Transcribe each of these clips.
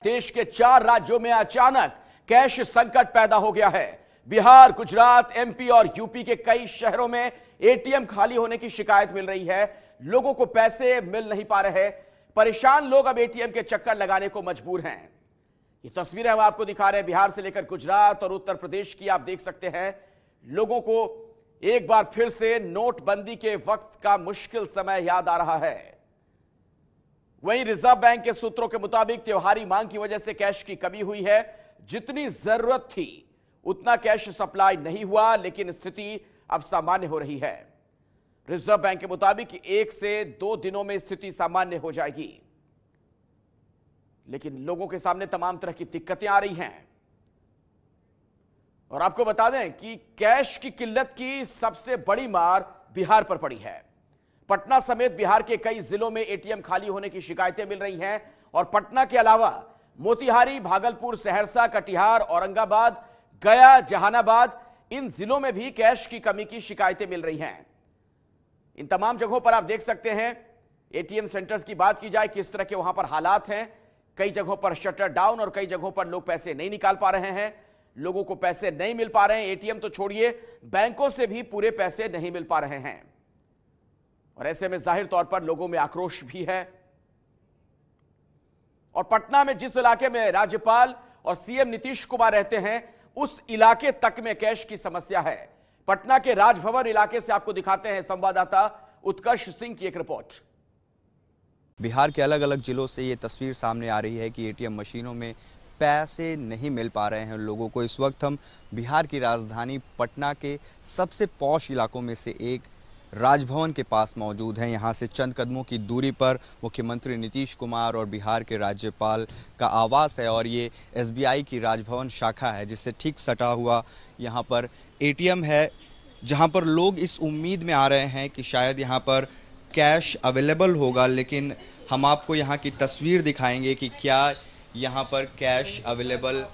देश के 4 राज्यों में अचानक कैश संकट पैदा हो गया है। बिहार, गुजरात, एमपी और यूपी के कई शहरों में एटीएम खाली होने की शिकायत मिल रही है। लोगों को पैसे मिल नहीं पा रहे। परेशान लोग अब एटीएम के चक्कर लगाने को मजबूर हैं। ये तस्वीरें हम आपको दिखा रहे हैं बिहार से लेकर गुजरात और उत्तर प्रदेश की। आप देख सकते हैं लोगों को एक बार फिर से नोटबंदी के वक्त का मुश्किल समय याद आ रहा है। वहीं रिजर्व बैंक के सूत्रों के मुताबिक त्योहारी मांग की वजह से कैश की कमी हुई है। जितनी जरूरत थी उतना कैश सप्लाई नहीं हुआ, लेकिन स्थिति अब सामान्य हो रही है। रिजर्व बैंक के मुताबिक 1 से 2 दिनों में स्थिति सामान्य हो जाएगी, लेकिन लोगों के सामने तमाम तरह की दिक्कतें आ रही हैं। और आपको बता दें कि कैश की किल्लत की सबसे बड़ी मार बिहार पर पड़ी है। पटना समेत बिहार के कई जिलों में एटीएम खाली होने की शिकायतें मिल रही हैं और पटना के अलावा मोतिहारी, भागलपुर, सहरसा, कटिहार, औरंगाबाद, गया, जहानाबाद, इन जिलों में भी कैश की कमी की शिकायतें मिल रही हैं। इन तमाम जगहों पर आप देख सकते हैं एटीएम सेंटर्स की बात की जाए किस तरह के वहां पर हालात हैं। कई जगहों पर शटर डाउन और कई जगहों पर लोग पैसे नहीं निकाल पा रहे हैं। लोगों को पैसे नहीं मिल पा रहे हैं। एटीएम तो छोड़िए, बैंकों से भी पूरे पैसे नहीं मिल पा रहे हैं और ऐसे में जाहिर तौर पर लोगों में आक्रोश भी है। और पटना में जिस इलाके में राज्यपाल और सीएम नीतीश कुमार रहते हैं उस इलाके तक में कैश की समस्या है। पटना के राजभवन इलाके से आपको दिखाते हैं संवाददाता उत्कर्ष सिंह की एक रिपोर्ट। बिहार के अलग अलग जिलों से ये तस्वीर सामने आ रही है कि एटीएम मशीनों में पैसे नहीं मिल पा रहे हैं लोगों को। इस वक्त हम बिहार की राजधानी पटना के सबसे पॉश इलाकों में से एक राजभवन के पास मौजूद हैं। यहाँ से चंद कदमों की दूरी पर मुख्यमंत्री नीतीश कुमार और बिहार के राज्यपाल का आवास है और ये एसबीआई की राजभवन शाखा है जिससे ठीक सटा हुआ यहाँ पर एटीएम है, जहाँ पर लोग इस उम्मीद में आ रहे हैं कि शायद यहाँ पर कैश अवेलेबल होगा। लेकिन हम आपको यहाँ की तस्वीर दिखाएंगे कि क्या यहाँ पर कैश अवेलेबल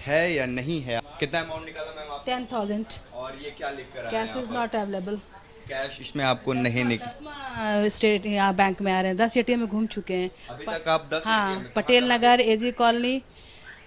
है या नहीं है। कितना अमाउंट निकाला मैम आप? 10,000। और ये क्या लिख कर cash is not available. Cash इसमें आपको नहीं निकला। स्टेट यहाँ बैंक में आ रहे हैं, 10 एटीएम में घूम चुके हैं अभी तक आप 10 हाँ, पटेल नगर, एजी कॉलोनी,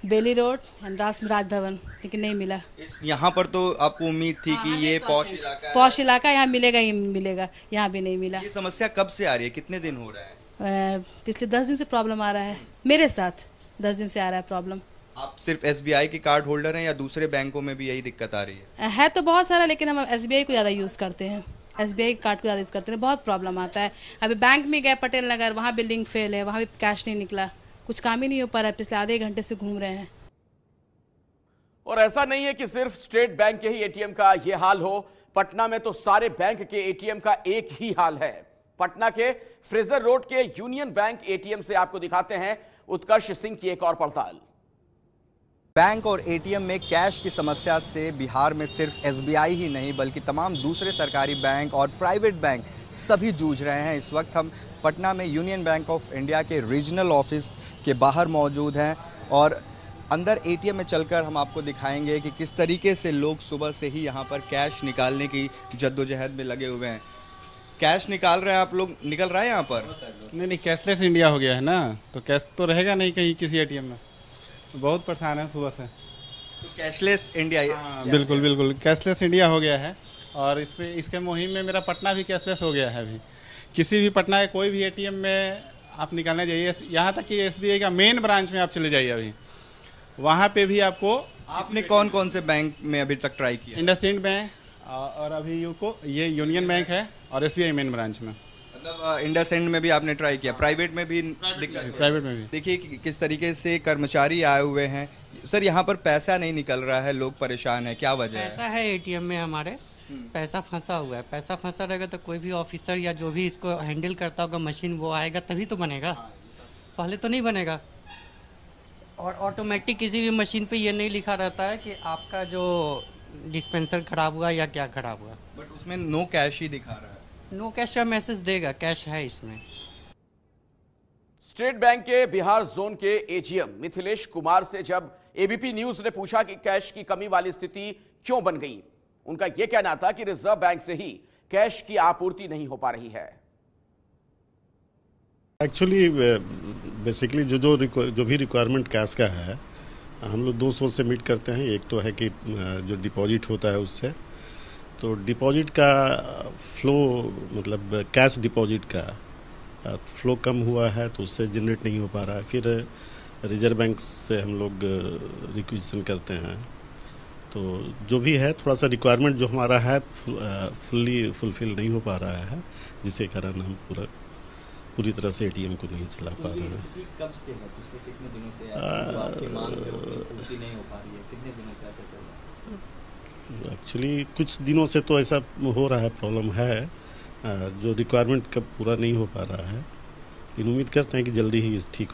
बेली रोड, राजभवन, लेकिन नहीं मिला। यहाँ पर तो आपको उम्मीद थी कि ये पॉश इलाका है। पॉश इलाका, यहाँ मिलेगा ही मिलेगा, यहाँ भी नहीं मिला। ये समस्या कब से आ रही है, कितने दिन हो रहा है? पिछले 10 दिन से प्रॉब्लम आ रहा है। मेरे साथ 10 दिन से आ रहा है प्रॉब्लम। आप सिर्फ एसबीआई के कार्ड होल्डर हैं या दूसरे बैंकों में भी यही दिक्कत आ रही है तो बहुत सारा, लेकिन हम एसबीआई को ज्यादा यूज करते हैं। एसबीआई कार्ड को ज़्यादा यूज़ करते हैं, बहुत प्रॉब्लम आता है। अभी बैंक में गए पटेल नगर, वहाँ बिल्डिंग फेल है, वहाँ भी कैश नहीं निकला, कुछ काम ही नहीं हो पा रहा है। पिछले आधे घंटे से घूम रहे हैं। और ऐसा नहीं है कि सिर्फ स्टेट बैंक के ही एटीएम का यह हाल हो। पटना में तो सारे बैंक के एटीएम का एक ही हाल है। पटना के फ्रेजर रोड के यूनियन बैंक एटीएम से आपको दिखाते हैं उत्कर्ष सिंह की एक और पड़ताल। बैंक और एटीएम में कैश की समस्या से बिहार में सिर्फ एसबीआई ही नहीं बल्कि तमाम दूसरे सरकारी बैंक और प्राइवेट बैंक सभी जूझ रहे हैं। इस वक्त हम पटना में यूनियन बैंक ऑफ इंडिया के रीजनल ऑफिस के बाहर मौजूद हैं और अंदर एटीएम में चलकर हम आपको दिखाएंगे कि किस तरीके से लोग सुबह से ही यहाँ पर कैश निकालने की जद्दोजहद में लगे हुए हैं। कैश निकाल रहे हैं आप लोग? निकल रहा है यहाँ पर? नहीं, कैशलेस इंडिया हो गया है ना, तो कैश तो रहेगा नहीं कहीं किसी एटीएम में। बहुत परेशान है सुबह से। तो कैशलेस इंडिया, बिल्कुल बिल्कुल कैशलेस इंडिया हो गया है और इसके मुहिम में मेरा पटना भी कैशलेस हो गया है। अभी किसी भी पटना के कोई भी एटीएम में आप निकालने जाइए, यहाँ तक कि एसबीआई का मेन ब्रांच में आप चले जाइए, अभी वहाँ पे भी आपको। आपने कौन कौन से बैंक में अभी तक ट्राई किया? इंडसइंड बैंक और अभी ये यूनियन बैंक है और एसबीआई मेन ब्रांच में। मतलब इंडसइंड में भी आपने ट्राई किया, प्राइवेट में भी दिक्कत? प्राइवेट में भी। देखिए किस तरीके से कर्मचारी आए हुए हैं। सर यहाँ पर पैसा नहीं निकल रहा है, लोग परेशान है, क्या वजह है? पैसा है एटीएम में हमारे, पैसा फंसा हुआ है। पैसा फंसा रहेगा तो कोई भी ऑफिसर या जो भी इसको हैंडल करता होगा मशीन, वो आएगा तभी तो बनेगा, पहले तो नहीं बनेगा। और ऑटोमेटिक किसी भी मशीन पे ये नहीं लिखा रहता है कि आपका जो डिस्पेंसर खराब हुआ या क्या खराब हुआ, बट उसमें नो कैश ही दिखा रहा है। नो कैश का मैसेज देगा, कैश है इसमें। स्टेट बैंक के बिहार जोन के एजीएम मिथिलेश कुमार से जब एबीपी न्यूज ने पूछा कि कैश की कमी वाली स्थिति क्यों बन गई, उनका यह कहना था कि रिजर्व बैंक से ही कैश की आपूर्ति नहीं हो पा रही है। एक्चुअली बेसिकली जो भी रिक्वायरमेंट कैश का है, हम लोग 2 सोर्स से मीट करते हैं। एक तो है कि जो डिपॉजिट होता है उससे, तो डिपॉजिट का फ्लो, मतलब कैश डिपॉजिट का फ्लो कम हुआ है तो उससे जनरेट नहीं हो पा रहा है। फिर रिजर्व बैंक से हम लोग रिक्वेजिशन करते हैं, तो जो भी है थोड़ा सा रिक्वायरमेंट जो हमारा है फुल्ली फुलफिल नहीं हो पा रहा है, जिसके कारण हम पूरी तरह से एटीएम को नहीं चला पा रहे हैं। कब से है? पिछले कितने दिनों से ऐसी आपकी मांग जो पूर्ति नहीं हो पा रही है? कितने दिनों से ऐसा चल रहा है? एक्चुअली कुछ दिनों से तो ऐसा हो रहा है, प्रॉब्लम है, जो रिक्वायरमेंट कब पूरा नहीं हो पा रहा है। इन उम्मीद करते हैं कि जल्दी ही ठीक